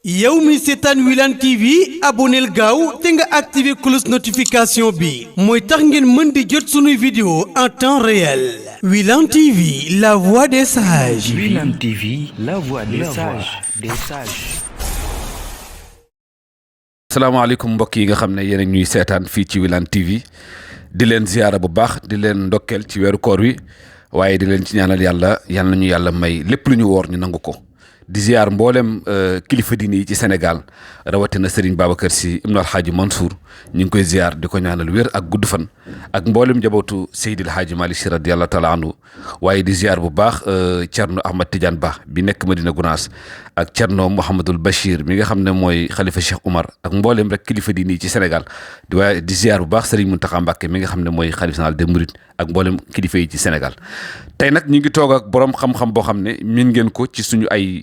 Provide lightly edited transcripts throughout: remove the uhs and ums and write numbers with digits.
yow mi seetaan Wilane TV aboneel gaaw te nga activé cloche notification bi mooy tax ngeen mën di jot sunuy vidéo en temps réel. Wilane TV, la voix des sages. Wilane TV, la voix des sages. Asalaamaaleykum mbokk yi nga xam ne yéen a ñuy seetaan fii ci Wilane TV di leen ziyaara bu baax di leen ndokkeel ci weeru koor wi waaye di leen ci ñaanal yàlla yal nañu yàlla may lépp lu ñu woor ñu nangu ko. di ziar mboolem kilifa diine yi ci Sénégal rawatina Serigne Babacar Sy Ibn Alhaaji Mansour ñu ngi koy ziar di ko ñaanal wér ak gudd fan ak mboolem njabootu Seydil Hadji Malick Sy radiyallahu taala anhu waaye di ziar bu baax Thierno Ahmad Tidiane Ba bi nekk Madina Gounass ak Thierno Mouhamadul Bachir mi nga xam ne mooy xalifa Cheikh Oumar ak mboolem rek kilifa diine yi ci Sénégal waaye di ziar bu baax Serigne Mountakha Mbacké mi nga xam ne mooy xalifa général des Mourides ak mboolem kilifa yi ci Sénégal tey nag ñu ngi toog ak borom xam-xam boo xam ne miin ngeen ko ci suñu ay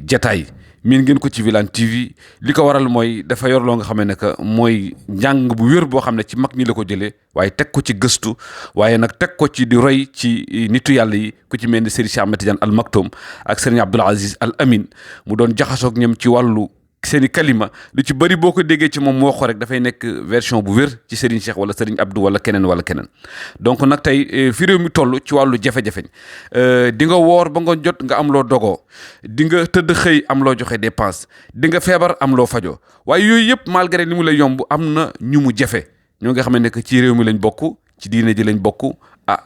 jataay miin ngeen ko ci Wilane TV li ko waral mooy dafa yor loo nga xam ne que mooy njàng bu wér boo xam ne ci mag ñi la ko jëlee waaye teg ko ci gëstu waaye nag teg ko ci di roy ci nitu yàlla yi ku ci mel ni Serigne Cheikh Ahmed Tidiane Al Maktoum ak Serigne Abdoul Aziz Al Amin mu doon jaxasoog ñoom ci wàllu seeni kalima lu ci bëri boo ko déggee ci moom moo ko rek dafay nekk version bu wér ci Serigne Cheikh wala Serigne Abdou wala keneen donc nag tey fi réew mi toll ci wàllu jafe-jafe di nga woor ba nga jot nga am loo dogoo di nga tëdd xëy am loo joxe dépense di nga feebar am loo fajoo waaye yooyu yëpp malgré ni mu lay yomb am na ñu mu jafe ñoo nga xam ne que ci réew mi lañ bokk ci diine ji lañ bokk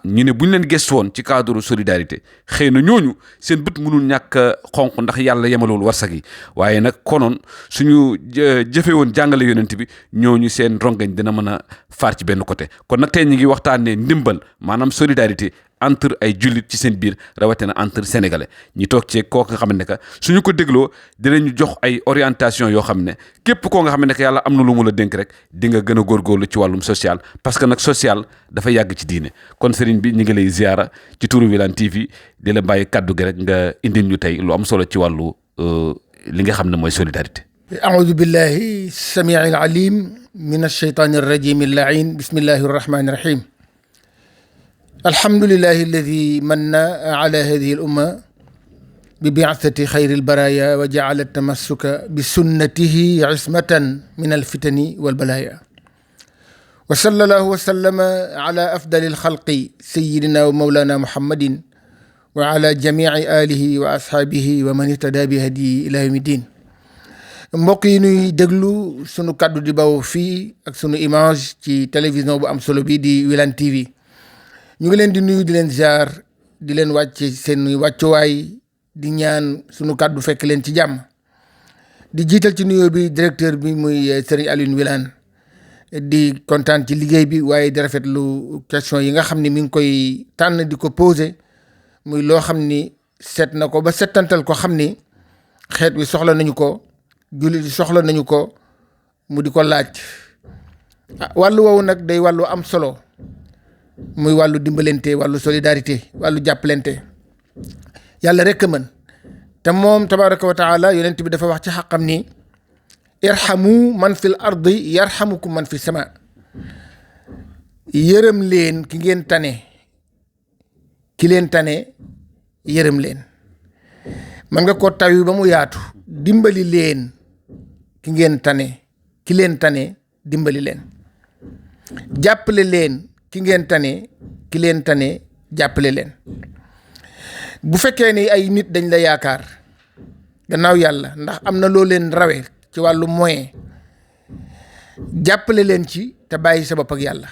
ñu ne bu ñu leen gëstu woon ci cadre solidarité xëy na ñooñu seen bët mënul ñàkk xonq ndax yàlla yemalul warsag yi waaye nag konoon suñu jëfe woon jàngale yonent bi ñooñu seen rongañ dina mën a faar ci benn côté kon nag tey ñu ngi waxtaanee ndimbal maanaam solidarité entre ay jullit ci seen biir rawatina entre sénégalais ñi toog ci koo nga xam ne que suñu ko dégloo dinañu jox ay orientation yoo xam ne képp koo nga xam ne que yàlla am na lu mu la dénk rek di nga gën a góorgóorlu ci wàllum social parce que nag social dafa yàgg ci diine kon sëriñ bi ñu ngi lay ziara ci turu Wilane TV di la bàyyi kaddu gi rek nga indil ñu tey lu am solo ci wàllu li nga xam ne mooy solidarité. aoudu billahi samii al alim min alsheytani arrajim allain bismillahi arrahmani irrahim alhamdulillahi alladi manna ala hadihi al umma bi bi'athati xayri albaraya wa jaala tamassuka bi sunnatihi ismatan min alfitani walbalaya wa sallallahu wa sallama ala afdali alxalqi sayidina wa mawlana muhammadin wa ala jamici alihi wa ashaabihi wa man ihtada bi hadiyi ila yawmi din mbokk yi nuy déglu sunu kàddu di baw fii ak sunu image ci télévision bu am solo bi di Wilane TV ñu ngi leen di nuyu di leen ziar di leen wàcc seen wàccuwaay di ñaan sunu kàddu fekk leen ci jàmm di jiital ci nuyoo bi directeur bi muy Serigne Alioune Wilane di kontaan ci liggéey bi waaye di rafetlu question yi nga xam ne mi ngi koy tànn di ko posé muy loo xam ni seet na ko ba settantal ko xam ni xeet wi soxla nañu ko jullit yi soxla nañu ko mu di ko laaj wàllu woowu nag day wàllu am solo muy wàllu dimbalante wàllu solidarité wàllu jàppalante yàlla rek a mën te moom tabaraka wa taala yonent bi dafa wax ci xaqam ni irhamu man fil ardi yarhamukum man fi sama yërëm leen ki ngeen tane ki leen tane yërëm leen man nga ko tawi ba mu yaatu dimbali leen ki ngeen tane ki leen tane dimbali leen jàppale leen ki ngeen tane ki leen tane jàppale leen bu fekkee ni ay nit dañ la yaakaar gannaaw yàlla ndax am na loo leen rawe ci wàllu moyen jàppale leen ci te bàyyi sa bopp ak yàlla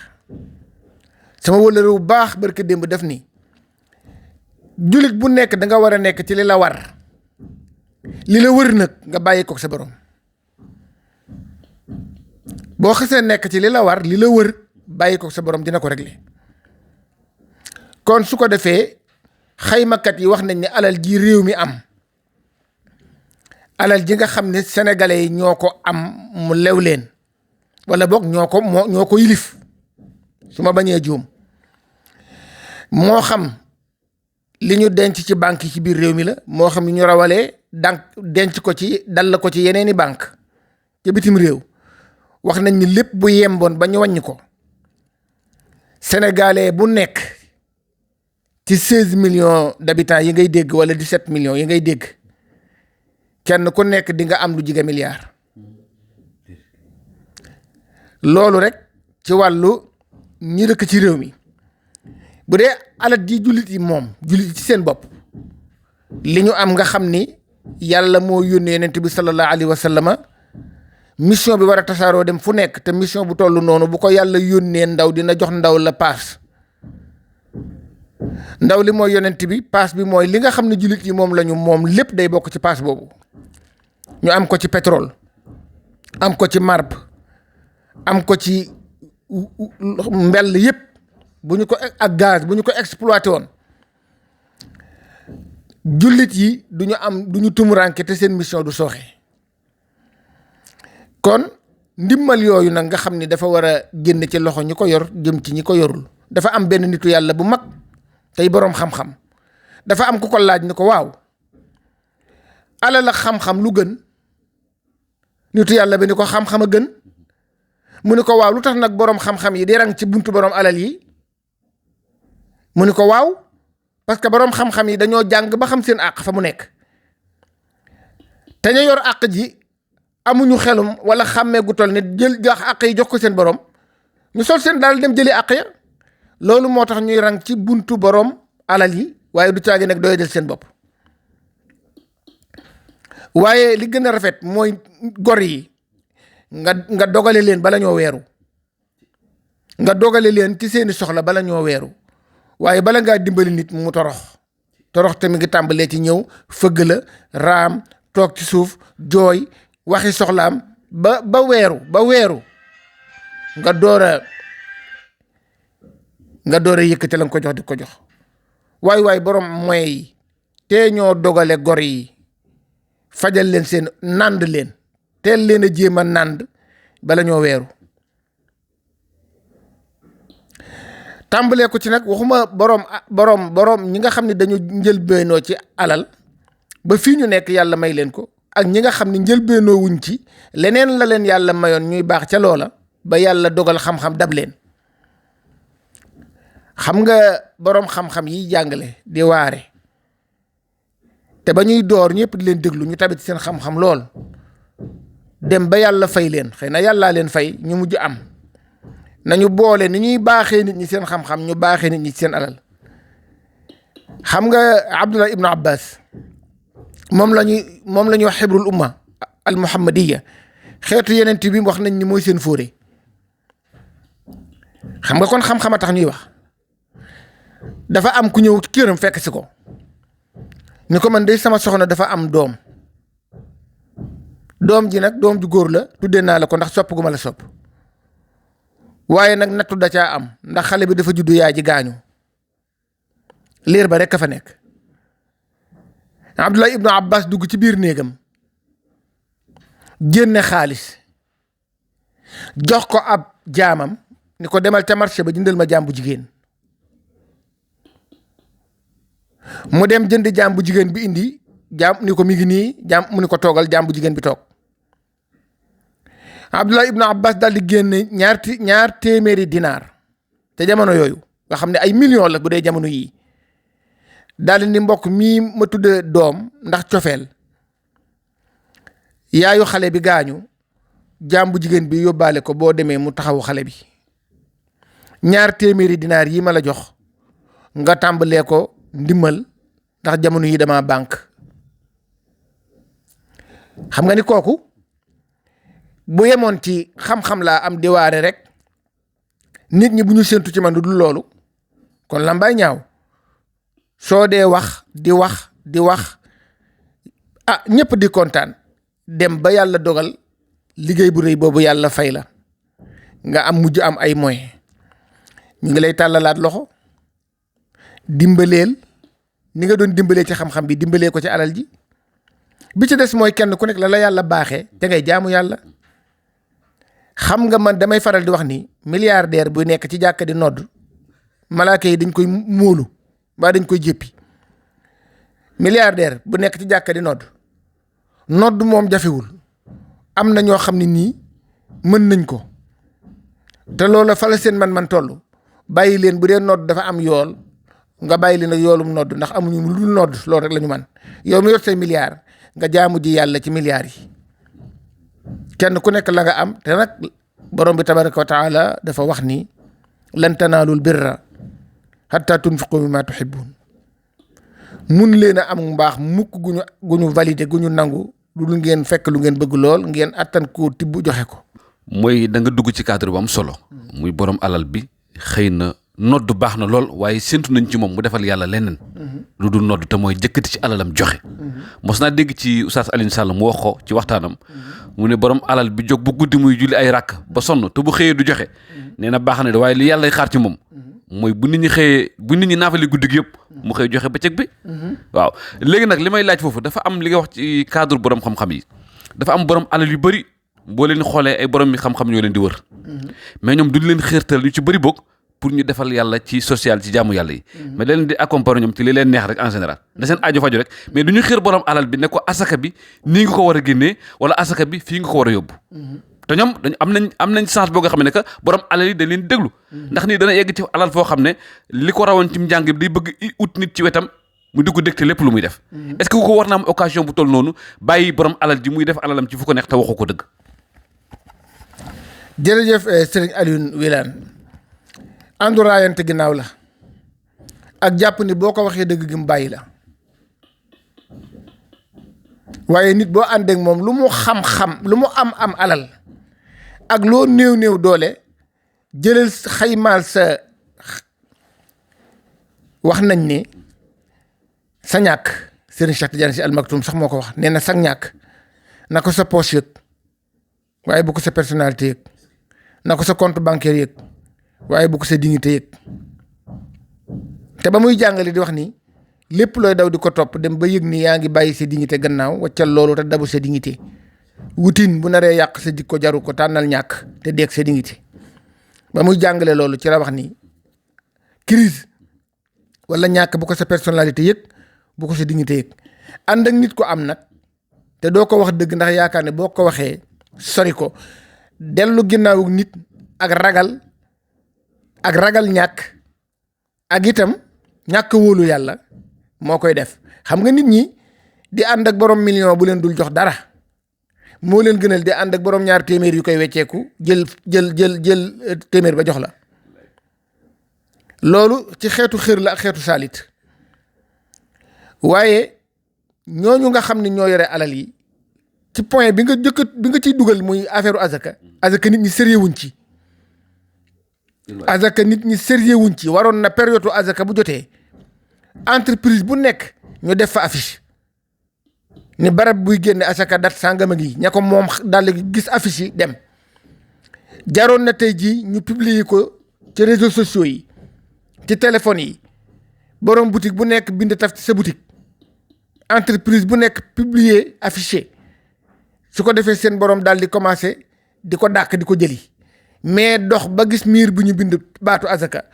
sama wëllëre bu baax barke démb def ni jullit bu nekk da nga war a nekk ci li la war li la wër nag nga bàyyi ko sa borom boo xasee nekk ci li la war li la wër bàyyi ko sa borom dina ko régler kon su ko defee xaymakat yi wax nañ ne alal ji réew mi am alal ji nga xam ne sénégalais yi ñoo ko am mu lew leen wala boog ñoo ko yilif su ma bañee juum moo xam li ñu denc ci banque yi ci biir réew mi la moo xam li ñu rawalee denc ko ci dal ko ci yeneeni banque ca bitim réew wax nañ ni lépp bu yemboon ba ñu wàññi ko sénégalais bu nekk ci 16 millions d'habitants yi ngay dégg wala 17 millions yi ngay dégg kenn ku nekk di nga am lu jige milliard. loolu rek ci wàllu ñi dëkk ci réew mi. bu dee alal ji jullit yi moom jullit yi ci seen bopp li ñu am nga xam ni yàlla moo yónnee yonent bi sallallahu alayhi wa sallama mission bi war a tasaaroo dem fu nekk te mission bu toll noonu bu ko yàlla yónnee ndaw dina jox ndaw la paas. ndaw li mooy yonent bi paas bi mooy li nga xam ne jullit yi moom lañu moom lépp day bokk ci paas boobu. ñu am ko ci pétrole, am ko ci marbre, am ko ci mbell yëpp bu ñu ko ak gaz bu ñu ko exploité woon jullit yi du ñu tumuranke te seen mission du sooxe. kon ndimmal yooyu nag nga xam ni dafa war a génn ci loxo ñi ko yor jëm ci ñi ko yorul. dafa am benn nitu yàlla bu mag tey boroom xam-xam dafa am ku ko laaj ni ko waaw alal ak xam-xam lu gën. nitu yàlla bi ni ko xam-xam a gën. mu ni ko waaw lu tax nag boroom xam-xam yi di rang ci buntu boroom alal yi. mu ni ko waaw parce que boroom xam-xam yi dañoo jàng ba xam seen àq fa mu nekk te ñu yor àq ji amuñu xelum wala xàmmee gu toll ni jël jox àq yi jox ko seen boroom ñu sol seen daal dem jëli àq ya. loolu moo tax ñuy rang ci buntu boroom alal yi waaye du caagi nag doy del seen bopp. waaye li gën a rafet mooy gor yi nga dogale leen bala ñoo weeru. nga dogale leen ci seeni soxla bala ñoo weeru. waaye bala ngaa dimbali nit mu torox te mi ngi tàmbalee ci ñëw fëgg la raam toog ci suuf jooy waxi soxlaam ba weeru nga door a yëkkate la nga ko jox di ko jox. waay borom mooy te ñoo dogale gor yi fajal leen seen nànd leen teel leen a jéem a nànd bala ñoo weeru. tàmbalee ko ci nag waxuma boroom ñi nga xam ne dañu njëlbeenoo ci alal ba fii ñu nekk yàlla may leen ko ak ñi nga xam ne njëlbeenoo wuñ ci leneen la leen yàlla mayoon ñuy baax ca loola ba yàlla dogal xam-xam dab leen. xam nga boroom xam-xam yi jàngale di waare te ba ñuy door ñëpp di leen déglu ñu tabit seen xam-xam lool dem ba yàlla fay leen xëy na yàllaa leen fay ñu mujj am. nañu boole ni ñuy baaxee nit ñi seen xam-xam ñu baaxee nit ñi seen alal. xam nga Abdullah ibnu Abbas moom la ñuy wax xibrul umma al muhammadiya xeetu yeneen bi wax nañ ni mooy seen fóore. xam nga kon xam-xam a tax ñuy wax. dafa am ku ñëw këram fekk si ko ni ko man de sama soxna dafa am doom ji nag doom ju góor la tuddee naa la ko ndax sopp gu ma la sopp. waaye nag nattu da caa am ndax xale bi dafa juddu yaay ji gaañu liir ba rek ka fa nekk. Abdullah ibnu Abbas dugg ci biir néegam génne xaalis jox ko ab jaamam ni ko demal ca marché ba jëndal ma jaam bu jigéen. mu dem jënd jaam bu jigéen bi indi jaam ni ko mi ngi nii jaam mu ni ko toogal jaam bu jigéen bi toog. Abdullah ibnu Abbas daal di génne ñaar téeméeri dinaar te jamono yooyu nga xam ne ay millions la bu dee jamono yii daal di ni mbokk mii ma tudde doom ndax cofeel yaayu xale bi gaañu jaam bu jigéen bi yóbbaale ko boo demee mu taxawu xale bi. 2 téeméeri dinaar yi ma la jox nga tàmbalee ko ndimmal ndax jamono yi dama banque. xam nga ni kooku bu yemoon ci xam-xam laa am di waare rek nit ñi bu ñu séentu ci man du dul loolu kon lambay ñaaw. soo dee wax di wax ñëpp di kontaan dem ba yàlla dogal liggéey bu rëy boobu yàlla fay la nga am mujj am ay moyens ñu ngi lay tàllalaat loxo dimbaleel ni nga doon dimbalee ci xam-xam bi dimbalee ko ci alal ji. bi ci des mooy kenn ku nekk la yàlla baaxee te ngay jaamu yàlla. xam nga man damay faral di wax ni milliardaire bu nekk ci jàkka di nodd malaaka yi dañ koy móolu mbaa dañ koy jéppi. milliardaire bu nekk ci jàkka di nodd moom jafewul am na ñoo xam ne nii mën nañ ko te loola fa la seen man toll bàyyi leen bu dee nodd dafa am yool nga bàyyi leen ak yoolum nodd ndax amuñu lu dul nodd loolu rek la ñu man yow mi yor say milliards nga jaamu ji yàlla ci milliards yi kenn ku nekk la nga am te nag borom bi tabaraka wa taala dafa wax ni lan tanaalul birra hatta tunfiqu mimma tuhibbun mun leen a am mbaax mukk gu ñu validé gu ñu nangu lu ngeen fekk lu ngeen bëgg lool ngeen attan koo tibb joxe ko. mooy da nga dugg ci cadre bu am solo. muy borom alal bi xëy na nodd baax na lool waaye séntu nañ ci moom mu defal yàlla leneen. lu dul nodd te mooy jëkkati ci alalam joxe. mos naa dégg ci Oustaz Alioune Sall mu wax ko ci waxtaanam. mu ne borom alal bi jóg bu guddi muy julli ay rakk ba sonn te bu xëyee du joxe. nee na baax na de waaye li yàlla xaar ci moom. mooy bu nit ñi naafale guddi gi yëpp mu xëy joxe bëccëg bi. waaw léegi nag li may laaj foofu dafa am li nga wax ci cadre borom xam-xam yi dafa am borom alal yu bëri boo leen xoolee ay borom mi xam-xam ñoo leen di wër. mais ñoom duñ leen xiirtal ñu ci bëri boog pour ñu defal yàlla ci social ci jaamu yàlla yi. mais da leen di accompagner ñoom ci li leen neex rek en général da seen aajo faju rek mais du ñu xiir borom alal bi ne ko asaka bi nii nga ko war a génnee wala asaka bi fii nga ko war a yóbbu. te ñoom dañu am nañ chance boo nga xam ne que borom alal yi dañ leen déglu. ndax nii dana yegg ci alal foo xam ne li ko rawoon ci njàng bi day bëgg ut nit ci wetam mu di ko dégte lépp lu muy def. est-ce que ku ko war na am occasion bu toll noonu bàyyi borom alal ji muy def alalam ci fu ko neex te waxu ko dëgg. jërëjëf Serigne Alioune Wilane àndu raayante ginnaaw la ak jàpp ni boo ko waxee dëgg gi mu bàyyi la waaye nit boo àndeek moom lu mu xam-xam lu mu am alal ak loo néew doole jëlal xaymaal sa wax nañ ne sa ñàkk Serigne Cheikh Tidiane Sy Al Maktoum sax moo ko wax nee na sa ñàkk na ko sa poche yëg waaye bu ko sa personnalité yëg na ko sa compte bancaire yëg waaye bu ko sa dignité yëg te ba muy jàngale di wax ni lépp looy daw di ko topp dem ba yëg ni yaa ngi bàyyi sa dignité gannaaw waccal loolu te dabu sa dignité wutin bu naree yàq sa jikko jaru ko tànnal ñàkk te deeg sa dignité ba muy jàngale loolu ci la wax ni crise wala ñàkk bu ko sa personnalité yëg bu ko sa dignité yëg ànd ak nit ko am nag te doo ko wax dëgg ndax yaakaar ne boo ko waxee sori ko dellu ginnaawu nit ak ragal ñàkk ak itam ñàkk wóolu yàlla moo koy def. xam nga nit ñi di ànd ak borom million bu leen dul jox dara moo leen gënal di ànd ak borom ñaar téeméer yu koy wecceeku jël téeméer ba jox la. loolu ci xeetu xër la ak xeetu saalit waaye ñooñu nga xam ne ñoo yore alal yi ci point bi nga ciy dugal muy affaire azaka nit ñi sérieux wuñ ci. azaka nit ñi sérieux wuñ ci waroon na période azaka bu jotee entreprise bu nekk ñu def fa affiche ni barab buy génne azaka dat sàngama ngi ña ko moom daal gis affiche yi dem. jaroon na tey jii ñu publier ko ci réseaux sociaux yi ci téléphone yi borom boutique bu nekk bind taf ci sa boutique entreprise bu nekk publier affiché su ko defee seen borom daal di commencé di ko dàq di ko jëli mais dox ba gis miir bu ñu bind baatu azaka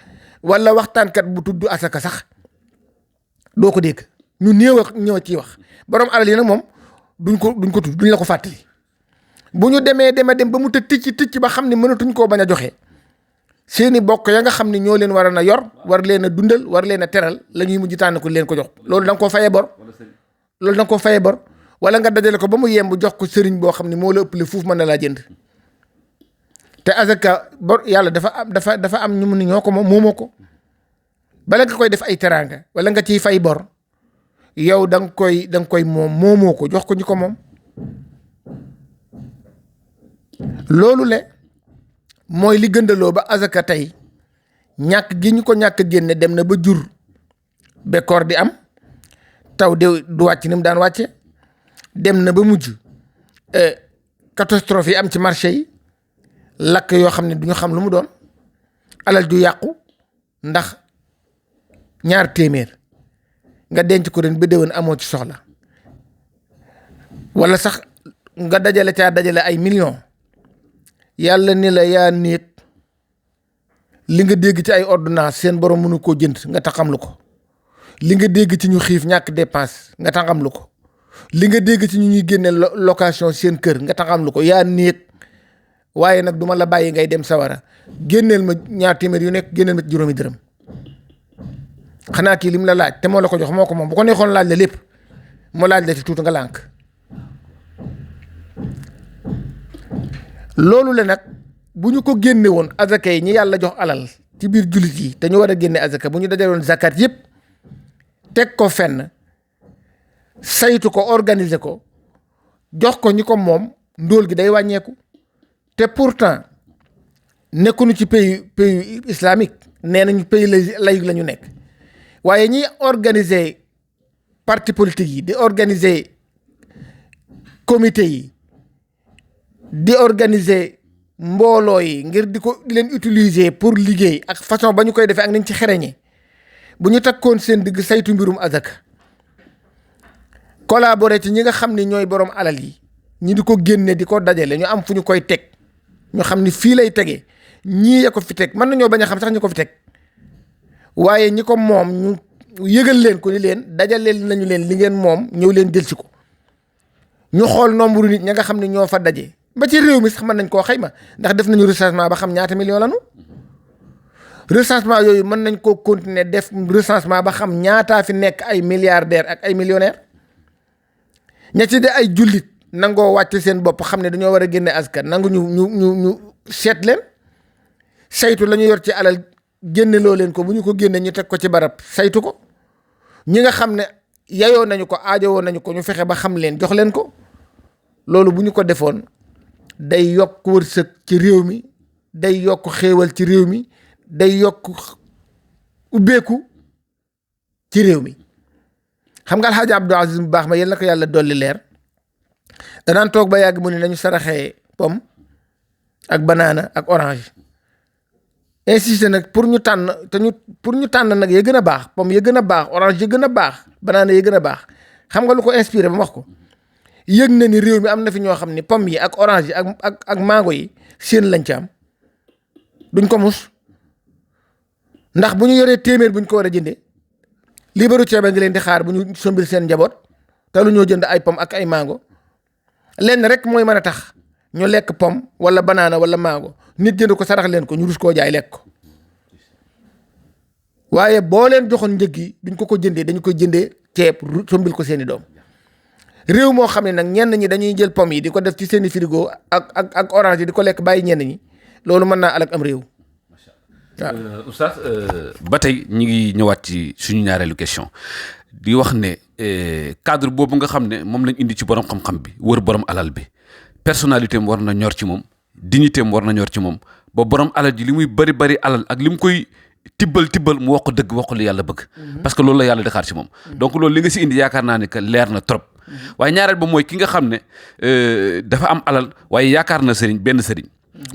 wala waxtaankat bu tudd azaka sax doo ko dégg ñu ñëw ciy wax borom alal yi nag moom duñ ko tudd duñ la ko fàttali bu ñu dem ba mu tëcc ba xam ne mënatuñ koo bañ a joxe seeni bokk ya nga xam ne ñoo leen war a yor war leen a dundal war leen a teral la ñuy mujj tànn ko leen ko jox loolu da nga koo fayee bor wala nga dajale ko ba mu yemb jox ko sëriñ boo xam ne moo la ëppale fuuf mën na laa jënd te azaka bor yàlla dafa am ñu mu ni ñoo ko moom moomoo ko bala nga koy def ay teraanga wala nga ciy fay bor yow da nga koy moom moomoo ko jox ko ñu ko moom loolu le mooy li gëndaloo ba azaka tey ñàkk gi ñu ko ñàkk génne dem na ba jur bekkoor di am taw de du wàcc ni mu daan wàcce dem na ba mujj catastrophe yi am ci marché yi lakk yoo xam ne du ñu xam lu mu doon alal ju yàqu ndax 200 nga denc ko ren ba déwén amoo ci soxla wala sax nga dajale ay millions yàlla ni la yaa néeg li nga dégg ci ay ordonnance seen borom mënu koo jënd nga taxamlu ko li nga dégg ci ñu xiif ñàkk dépense nga taxamlu ko li nga dégg ci ñu ñuy génne location seen kër nga taxamlu ko yaa néeg waaye nag duma la bàyyi ngay dem sawara génneel ma 200 yu nekk génneel ma ci juróomi dërëm xanaa kii lim la laaj te moo la ko jox moo ko moom bu ko neexoon laaj la lépp mu laaj la ci tuuti nga lànk loolu la nag bu ñu ko génne woon azaka yi ñi yàlla jox alal ci biir jullit yi te ñu war a génne azaka bu ñu dajaloon zakat yëpp teg ko fenn saytu ko organiser ko jox ko ñi ko moom ndóol gi day wàññeeku. te pourtant nekkuñu ci pays islamique nee nañu pays laïque la ñu nekk waaye ñiy organiser parti politique yi di organiser comité yi di organiser mbooloo yi ngir di leen utiliser pour liggéey ak façon ba ñu koy defee ak nañ ci xereñe bu ñu takkoon seen digg saytu mbirum azaka collaborer ci ñi nga xam ni ñooy borom alal yi ñi di ko génne di ko dajale ñu am fu ñu koy teg ñu xam ni fii lay tegee ñii ya ko fi teg mën nañoo bañ a xam sax ñu ko fi teg waaye ñi ko moom ñu yëgal leen ko ni leen dajaleel nañu leen li ngeen moom ñëw leen jël si ko ñu xool nombre nit ña nga xam ne ñoo fa daje ba ci réew mi sax mën nañ koo xayma ndax def nañu recensement ba xam ñaata million lañu recensement yooyu mën nañ koo continuer def recensement ba xam ñaataa fi nekk ay milliardaires ak ay millionnaires ña ci de ay jullit nangoo wàcc seen bopp xam ne dañoo war a génne askan nangu ñu seet leen saytu la ñu yor ci alal génne loo leen ko bu ñu ko génne ñu teg ko ci barab saytu ko ñi nga xam ne yayoo nañu ko aajowoo nañu ko ñu fexe ba xam leen jox leen ko loolu bu ñu ko defoon day yokk wërsëg ci réew mi day yokk xéewal ci réew mi day yokk ubbeeku ci réew mi xam nga Alxaaji Abdou Aziz bu baax ma yéen la ko yàlla dolli leer danaan toog ba yàgg mu ne nañu saraxee pomme ak banana ak orange insisté nag pour ñu tànn nag ya gën a baax pomme ya gën a baax orange ya gën a baax banana ya gën a baax xam nga lu ko inspiré ba wax ko yëg na ni réew mi am na fi ñoo xam ni pomme yi ak orange yi ak mango yi seen lañ ci am duñ ko mus ndax bu ñu yoree téeméer bu ñu ko war a jëndee liibaru ceeba ngi leen di xaar bu ñu sombil seen njaboot te lu ñoo jënd ay pomme ak ay mango lenn rek mooy mën a tax ñu lekk pomme wala banana wala mango nit jënd ko sarax leen ko ñu rus koo jaay lekk ko waaye boo leen joxoon njëg yi duñ ko jëndee dañu koy jëndee ceeb sombil ko seeni doom réew moo xam ne nag ñenn ñi dañuy jël pomme yi di ko def ci seeni frigo ak orange yi di ko lekk bàyyi ñenn ñi loolu mën naa alak am réew. waaw oustaz ba tey ñu ngi ñëwaat ci suñu ñaareelu question di wax ne cadre boobu nga xam ne moom lañ indi ci borom xam-xam bi wër borom alal bi personnalité am war na ñor ci moom dignité am war na ñor ci moom ba borom alal ji li muy bari alal ak li mu koy tibbal mu wax ko dëgg wax ko li yàlla bëgg. parce que loolu la yàlla di xaar ci moom. donc loolu li nga si indi yaakaar naa ne que leer na trop. waaye ñaareel ba mooy ki nga xam ne dafa am alal waaye yaakaar na benn sëriñ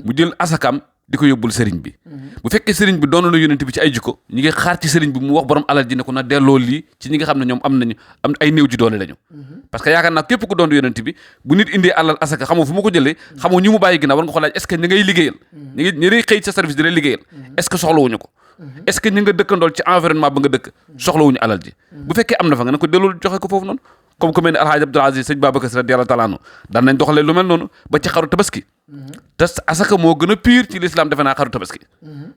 mu jël asakam di ko yóbbul sëriñ bi bu fekkee sëriñ bi doon na yonent bi ci ay jikko ñu ngi xaar ci sëriñ bi mu wax borom alal ji ne ko na delloo lii ci ñi nga xam ne ñoom am ay néew ji doole lañu parce que yaakaar naa képp ku doon yonent bi bu nit indee alal asaka xamoo fu mu ko jëlee xamoo ñu mu bàyyi ginnaaw war nga ko laaj est-ce que ñi ngay liggéeyal ñi ngay xëy sa service di lay liggéeyal est-ce que soxlawuñu ko est-ce que ñi nga dëkkandool ci environnement ba nga dëkk soxlawuñu alal ji bu fekkee am na fa nga ne ko delloo joxe ko foofu noonu comme ku mel ne Alxaaji Abdul Aziz sëñ Babacar Si radiyallaahu taala anhu daan nañ doxalee lu mel noonu ba ci xaru tabaski te asaka moo gën a pire ci l'islam defe naa xaru tabaski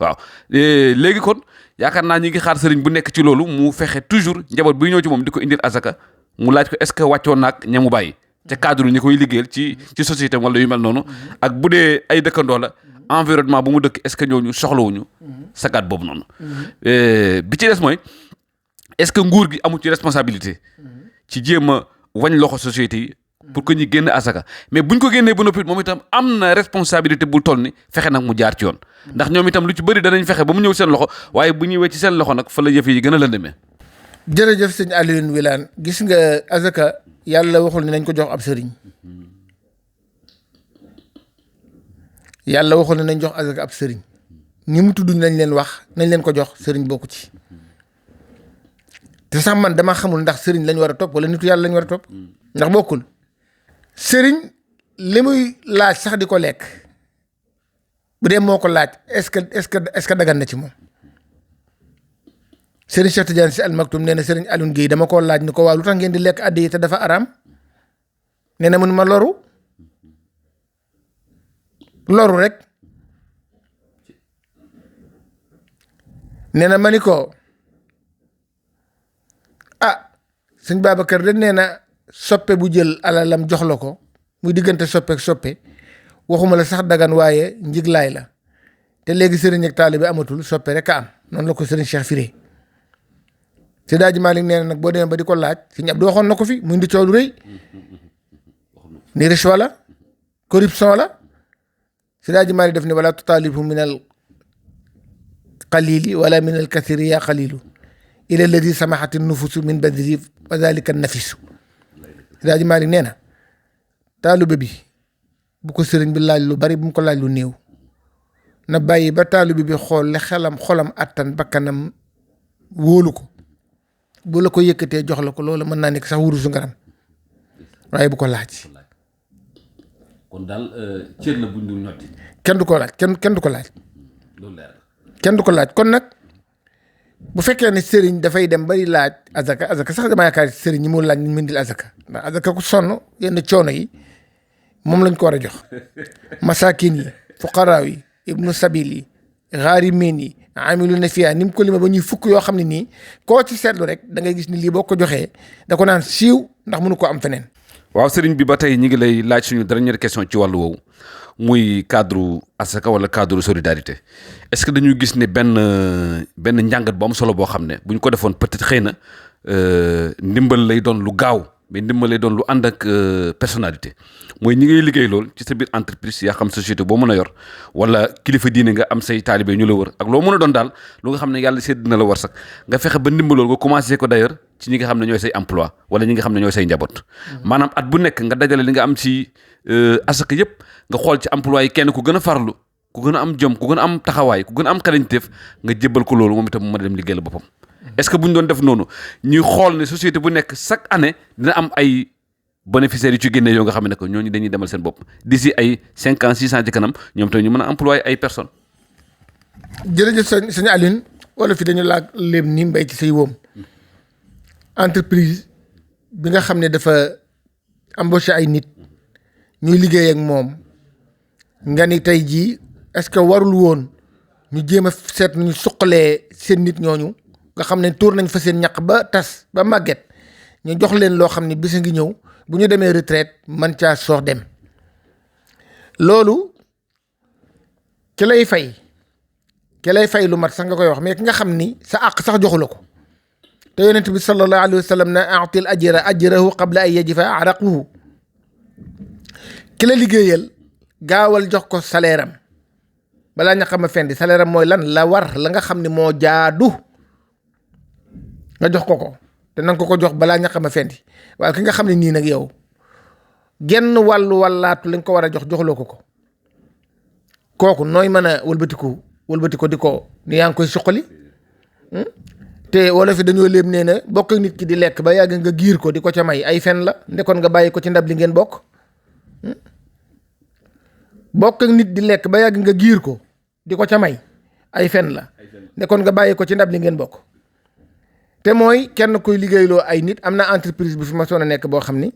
waaw léegi kon yaakaar naa ñi ngi xaar sëriñ bu nekk ci loolu mu fexe toujours njaboot buy ñëw ci moom di ko indil asaka mu laaj ko est-ce que wàccoon naag ña mu bàyyi ca cadre ñi koy liggéeyal ci société wala yu mel noonu ak bu dee ay dëkkandoo la environnement bu mu dëkk est-ce que ñooñu soxlawuñu sagaat boobu noonu bi ci des mooy est-ce que nguur gi amul ci responsabilité ci jéem a wañ loxo société yi pour que ñu génn asaka mais buñ ko génnee ba noppi moom itam am na responsabilité bu toll ni fexe nag mu jaar ci yoon ndax ñoom itam lu ci bëri danañ fexe ba mu ñëw seen loxo waaye bu ñëwee ci seen loxo nag fa la yëf yi gën a lëndëmee. jërëjëf sëñ Alioune Wilane gis nga asaka yàlla waxul ni nañ ko jox ab sëriñ yàlla waxul ni nañ jox asaka ab sëriñ ñi mu tudd nañ leen wax nañ leen ko jox sëriñ bokku ci. te sax man dama xamul ndax sëriñ lañ war a topp wala nitu yàlla lañ war a topp ndax bokkul sëriñ li muy laaj sax di ko lekk bu dee moo ko laaj est-ce que dagan na ci moom sëriñ Cheikh Tidiane Sy Al Maktoum nee na sëriñ Alioune Guèye dama koo laaj ni ko waaw lu tax ngeen di lekk addi yi te dafa araam nee na mun ma loru rek nee na ma ni ko sëñ Babacar de nee na soppe bu jël alalam jox la ko muy diggante soppe ak soppe waxuma la sax dagan waaye njiglaay la te léegi sëriñ ak taalibe amatul soppe rek a am noonu la ko sëriñ Cheikh firee Seydi Hadji Malick nee na nag boo demee ba di ko laaj Sëriñ Abdou waxoon na ko fi muy ndi coow lu rëy ni rishwa la corruption la Seydi Hadji Malick def ni wala tutalibu min al qalili wala min al kathiri ya qalilu ila alladi samahat nufusu min badri wa dalika nafisu Seydi Hadji Malick nee na taalibe bi bu ko sëriñ bi laaj lu bari bu mu ko laaj lu néew na bàyyi ba taalibe bi xool le xolam attan bakkanam wóolu ko bu la ko yëkkatee jox la ko loolu mën naa nekk sax wurusu ngaram waaye bu ko laaj. kon daal cër la buñ dul ñotti. kenn du ko laaj kenn du ko laaj. loolu leer kenn du ko laaj kon nag bu fekkee ne sëriñ dafay dem bari laaj azaka sax dama yaakaar sëriñ ñi mu laaj ñu mën di azaka ndax azaka ku sonn yenn coono yi moom lañ ko war a jox masakin yi fuqaraaw yi ibnu sabil yi xaarimin yi amilu na fiya ni mu ko lima ba ñuy fukk yoo xam ne nii koo ci seetlu rek da ngay gis ni lii boo ko joxee da ko naan siiw ndax mënu ko am feneen. waaw sëriñ bi ba tey ñi ngi lay laaj suñu dernière question ci wàllu woowu muy cadre asaka wala cadre solidarité est-ce que dañu gis ne benn njàngat bu am solo boo xam ne bu ñu ko defoon peut-être xëy na ndimbal lay doon lu gaaw mais ndimbal lay doon lu ànd ak personnalité mooy ñi ngay liggéey lool ci sa biir entreprise yaa xam société boo mën a yor wala kilifa diine nga am say taalibe ñu la wër ak loo mën a doon daal lu nga xam ne yàlla sedd na la war sax nga fexe ba ndimbal lool nga commencé ko d'ailleurs ci ñi nga xam ne ñooy say emploi wala ñi nga xam ne ñooy say njaboot maanaam at bu nekk nga dajale li nga am ci asaka yëpp nga xool ci emploi yi kenn ku gën a farlu ku gën a am jom ku gën a am taxawaay ku gën a am xarañteef nga jébbal ko loolu moom itam mu mën a dem liggéey la boppam est-ce que bu ñu doon def noonu ñuy xool ne société bu nekk chaque année dina am ay bénéficiaires yu ci génnee yoo nga xam ne que ñooñu dañuy demal seen bopp d'ici ay 5 ans 6 ans ci kanam ñoom tamit ñu mën a employer ay personnes. jërëjëf sëñ Alioune wala fi dañu laaj léeb ni mbay ci say woom entreprise bi nga xam ne dafa embauché ay nit ñuy liggéey ak moom nga ni tey jii est-ce que warul woon ñu jéem a seet nu ñu suqalee seen nit ñooñu nga xam ne tuur nañ fa seen ñaq ba tas ba màgget ñu jox leen loo xam ne bisa ngi ñëw bu ñu demee retraite man caa soox dem loolu ki lay fay lu mat sax nga koy wax mais ki nga xam ni sa àq sax joxu la ko te yonent bi sallallahu alayhi wa sallam ne a'til ajrahu qabla an yajifa araquhu ki la liggéeyal gaawal jox ko salaire am balaa ña xam a fendi salaire am mooy lan la war la nga xam ne moo jaadu nga jox ko te nanga ko jox balaa ña xam a fendi waaye ki nga xam ne nii nag yow genn wàllaatu lañ ko war a joxloo ko kooku nooy mën a wëlbati ko di ko ni yaa ngi koy suqali te wala fi dañoo léeb nee na bokk ak nit ki di lekk ba yàgg nga giir ko di ko ca may ay fen la ndekoon nga bàyyi ko ci ndab li ngeen bokk bokk ak nit di lekk ba yàgg nga giir ko di ko ca may ay fen la ndekoon nga bàyyi ko ci ndab li ngeen bokk te mooy kenn kuy liggéeyloo ay nit am na entreprise bu fi ma soon a nekk boo xam ni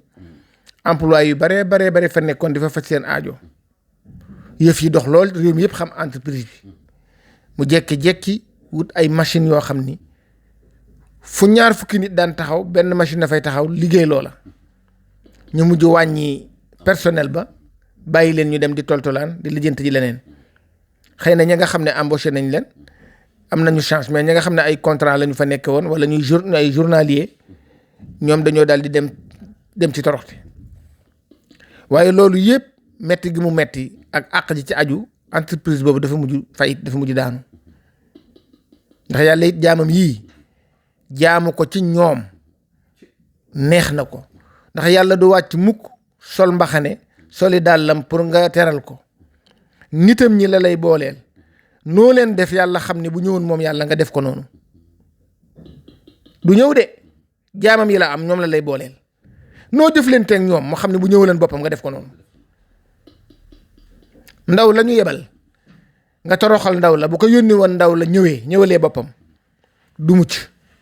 emploi yu bare fa nekkoon di fa faj seen aajo yëf yi dox lool réew mi yëpp xam entreprise bi mu jekki-jekki wut ay machine yoo xam ni fu ñaar fukki nit daan taxaw benn machine dafay taxaw liggéey loola ñu mujj wàññi personnel ba bàyyi leen ñu dem di toltolaan di lijjanti ji leneen xëy na ña nga xam ne embauché nañ leen am nañu chance mais ña nga xam ne ay contrat la ñu fa nekk woon wala ay journalier ñoom dañoo daal di dem ci toroxte waaye loolu yëpp metti gi mu metti ak àq ji ci aju entreprise boobu dafa mujj daanu ndax yàlla it jaamam yii jaamu ko ci ñoom neex na ko ndax yàlla du wàcc mukk sol mbaxane soli dàllam pour nga teral ko nitam ñi la lay booleel noo leen def yàlla xam ne bu ñëwoon moom yàlla nga def ko noonu du ñëw de jaamam yi la am ñoom la lay booleel noo jëf leen teeg ñoom moo xam ne bu ñëwaleen boppam nga def ko noonu ndaw la ñu yebal nga toroxal ndaw la bu ko yónni woon ndaw la ñëwalee boppam du mucc.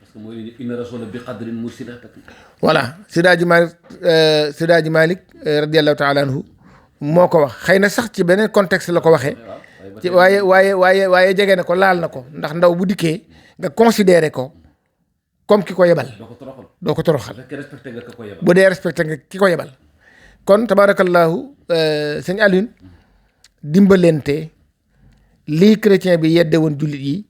parce que mooy inna rasula bi qadrin mursalatin. voilà Seydi Hadji Malick radiyallahu taala anhu moo ko wax xëy na sax ci beneen contexte la ko waxee. ci waaye jege na ko laal na ko ndax ndaw bu dikkee nga considéré ko comme ki ko yebal. doo ko toroxal bu dee respecté nga ki ko yebal. kon tabarakallahu sëñ Alioune dimbalente lii chrétien bi yedde woon jullit yi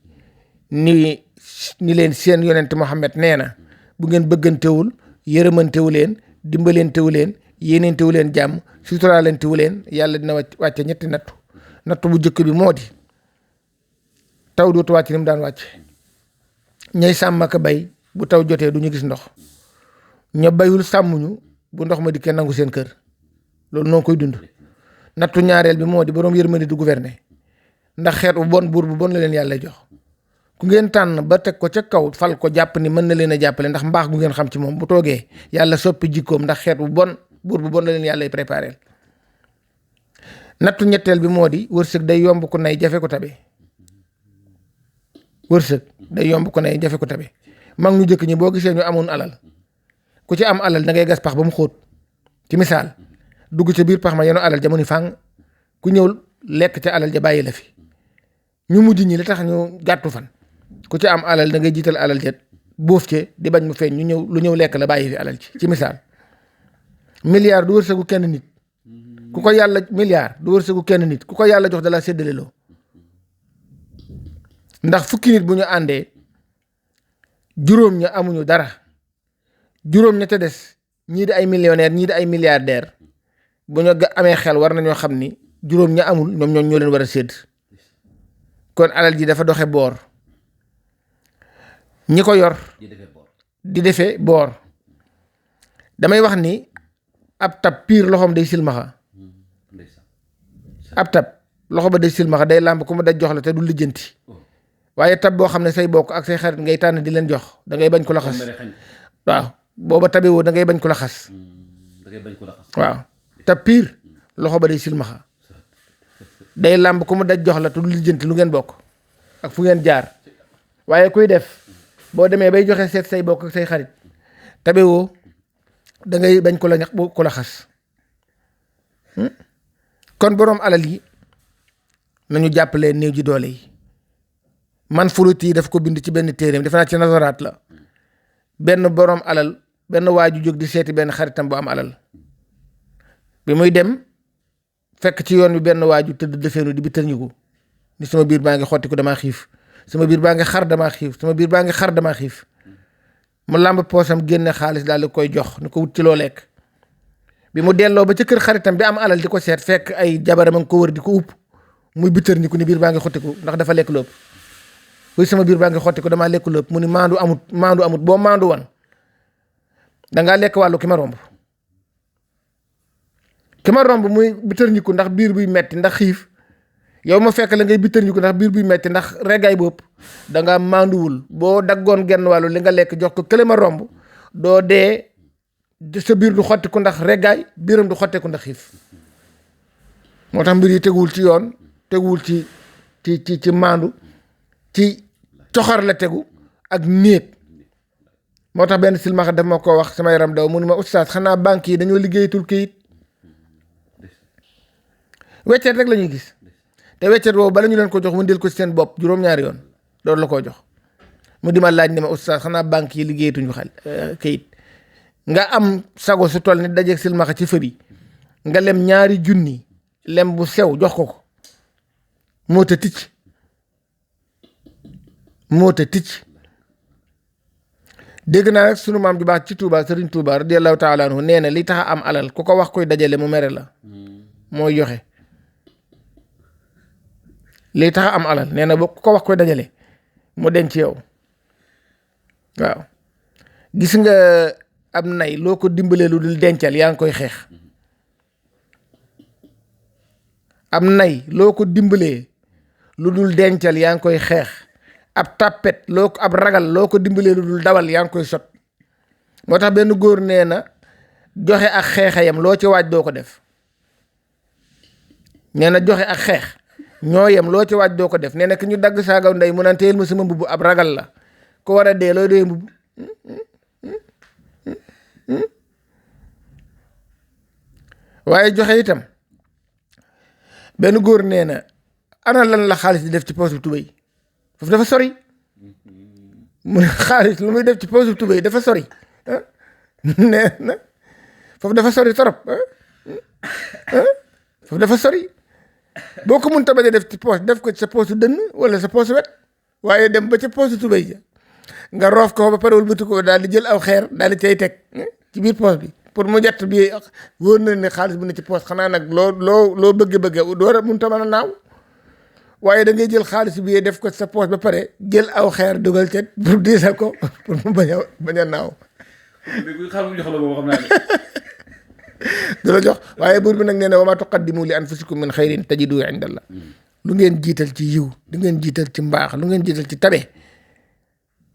ni leen seen yonent Muhammad nee na bu ngeen bëggantewul yërëmantewu leen dimbalentewu leen yéeneentewu leen jàmm suturaalentewu leen yàlla dina wàcce ñetti nattu bu jëkk bi moo di taw dootu wàcc ni mu daan wàcc ñay sàmm ak bay bu taw jotee du ñu gis ndox ña bayul sàmmuñu bu ndox ma dikkee nangu seen kër loolu noo koy dund. nattu ñaareel bi moo di boroom yërmande du gouverner ndax xeet bu bon buur bu bon la leen yàlla jox ku ngeen tànn ba teg ko ca kaw fal ko jàpp ni mën na leen a jàppale ndax mbaax gu ngeen xam ci moom bu toogee yàlla soppi jikkoom ndax xeet bu bon buur bu bon la leen yàlla préparé. nattu ñetteel bi moo di wërsëg day yomb ko nay jafe ko tabe wërsëg day yomb ko nay jafe ko tabe mag ñu jëkk ñi boo gisee ñu amoon alal ku ci am alal da ngay gas pax ba mu xóot ci misaal dugg ca biir pax ma yenu alal ja mu ni fàng ku ñëw lekk ca alal ja bàyyi la fi. ñu mujj ñi li tax ñu gàttu fan ku ci am alal da ngay jiital alal ja bóof ci di bañ mu feeñ lu ñëw lekk la bàyyi fi alal ci misaal. milliard du wërsëgu kenn nit ku ko yàlla milliard du wërsëgu kenn nit ku ko yàlla jox dala séddale loo ndax fukki nit bu ñu àndee juróom ña amuñu dara juróom ña ca des ñii di ay millionnaire ñii di ay milliardaire bu ñu amee xel war nañoo xam ni juróom ña amul ñoom ñoo leen war a sédd kon alal ji dafa doxe boor ñi ko yor di defee boor damay wax ni ab tab piir loxoom day silmaxa ab tab loxo ba day silmaxa day làmb ku ma daj jox la te du lijjanti waaye tab boo xam ne say bokk ak say xarit ngay tànn di leen jox da ngay bañ ko la xas waaw booba tabe woo da ngay bañ ko la xas waaw tab piir loxo ba day silmaxa day làmb ku mu daj jox la te du lijjanti lu ngeen bokk ak fu ngeen jaar waaye kuy def boo demee bay joxe seet say bokk ak say xarit tabe woo da ngay bañ ko la ñax ko la xas kon boroom alal yi nañu jàppalee néew ji doole yi man furuti yi daf ko bind ci benn téeréem defe naa ci nasaraat la benn boroom alal benn waa ju jóg di seeti benn xaritam bu am alal bi muy dem fekk ci yoon bi benn waa ju tëdd defeenu di bi tërñiku ni sama biir baa ngi xottiku damaa xiif sama biir baa ngi xar damaa xiif sama biir baa ngi xar damaa xiif mu làmb poosam génne xaalis daal di koy jox ni ko wut ci loo lekk bi mu delloo ba ca kër xaritam bi am alal di ko seet fekk ay jabaram a ngi ko wër di ko upp muy bittër ni ku ni biir baa ngi xottiku ndax dafa lekk lépp wuy sama biir baa ngi xottiku damaa lekk lépp mu ni maandu amut boo maandu wan dangaa lekk wàllu ki ma romb muy bittër ñiku ndax biir buy metti ndax xiif yow ma fekk la ngay bittër ñiku ndax biir buy metti ndax reggaay bopp dangaa maanduwul boo daggoon genn wàllu li nga lekk jox ko kële ma romb doo dee sa biir du xottiku ndax reggaay biiram du xottiku ndax xiif moo tax mbir yi teguwul ci yoon teguwul ci maandu ci coxar la tegu ak néeg moo tax benn silmaxa daf ma ko wax sama yaram daw mu ni ma oustaz xanaa banque yi dañoo liggéeyatul këyit weccet rek la ñuy gis te weccet boobu bala ñu leen ko jox mu del ko ci seen bopp juróom-ñaari yoon loolu la koo jox mu di ma laaj ne ma oustaz xanaa banque yi liggéeyatuñu këyit nga am sago su toll ni dajeeg silmaxa ci fëri nga lem 2 junni lem bu sew jox ko moo ta ticc dégg naa rek sunu maam ju baax ci Touba Serigne Touba radiyallahu taala anhu nee na li tax a am alal ku ko wax koy dajale mu mere la mooy joxe li tax a am alal nee na boo ku ko wax koy dajale mu denc yow waaw gis nga am nay loo ko dimbalee lu dul dencal yaa ngi koy xeex am nay loo ko dimbalee lu dul dencal yaa ngi koy xeex ab tàppet ab ragal loo ko dimbalee lu dul dawal yaa ngi koy sot moo tax benn góor nee na joxe ak xeexayam loo ci waaj doo ko def nee na joxe ak xeex ñoo yem loo ci waaj doo ko def nee na ki ñu dagg saagaw ndey mu naan téyel ma sama mbubb ab ragal la ko war a dee looy dee mbubb waaye joxe itam benn góor nee na ana lan la xaalis di def ci poche bu tubéy foofu dafa sori mu ne xaalis lu muy def ci poche bu tubéy dafa sori nee na foofu dafa sori torop foofu dafa sori boo ko mënta bañ a def ci poche def ko ci sa poche dënn wala sa poche wet waaye dem ba ca poche tubéy ja nga roof ko ba pare wëlbati ko daal di jël aw xeer daal di cay teg ci biir poche bi pour mu jett bi wóor na ne xaalis bu ne ci poche xanaa nag loo bëgg door a mënta mën a naaw waaye da ngay jël xaalis bi def ko sa poche ba pare jël aw xeer dugal ca pour diisal ko pour mu bañ a naaw. léegi xaalis bu jox la boobu xam naa ne. du la jox waaye buur bi nag nee na wa maa tuqaddimu li anfusikum min xayrin tajidu indallah lu ngeen jiital ci yiw lu ngeen jiital ci mbaax lu ngeen jiital ci tabe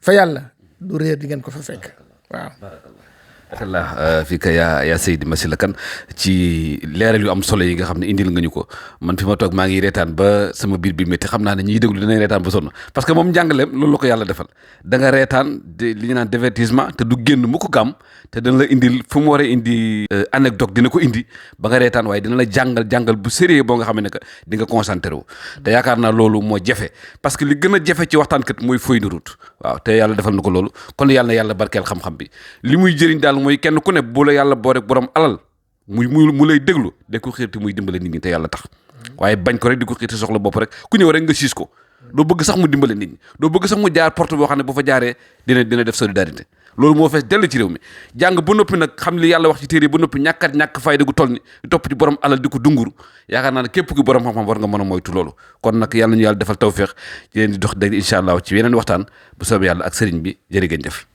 fa yàlla du réer di ngeen ko fa fekk waaw. barakallah fii ka yaa Seydi Massila Kane ci leeral yu am solo yi nga xam ne indil nga ñu ko man fi ma toog maa ngi reetaan ba sama biir bi métti xam naa ne ñiy déglu dinañ reetaan ba sonn parce que moom njàngaleem loolu la ko yàlla defal da nga reetaan li ñu naan divertissement te du génn mu ko gàmm te dina la indil fu mu war a indi anecdote dina ko indi ba nga reetaan waaye dina la jàngal bu sérieux boo nga xam ne que di nga concentré wu te yaakaar naa loolu moo jafe parce que li gën a jafe ci waxtaankat mooy feuille de route waaw te yàlla defal na ko loolu kon yàlla na yàlla barkeel xam-xam bi li muy jëriñ daal mooy kenn ku ne bu la yàlla boo rek borom alal mu lay déglu de ko xiirti muy dimbale nit ñi te yàlla tax waaye bañ ko rek di ko xiirti soxla bopp rek ku ñëw rek nga siis ko doo bëgg sax mu dimbale nit ñi doo bëgg sax mu jaar porte boo xam ne bu fa jaaree dina def solidarité loolu moo fees dell ci réew mi jàng ba noppi nag xam li yàlla wax ci téere ba noppi ñàkk fayda gu toll ni di topp ci borom alal di ko dunguru yaakaar naa ne képp ki borom xam-xam war nga mën a moytu loolu kon nag yàlla ñu yàlla defal tawfeex ci leen di dox dégg incha allah ci yeneen waxtaan bu soobee yàlla ak sëriñ bi jërë ngeen jëf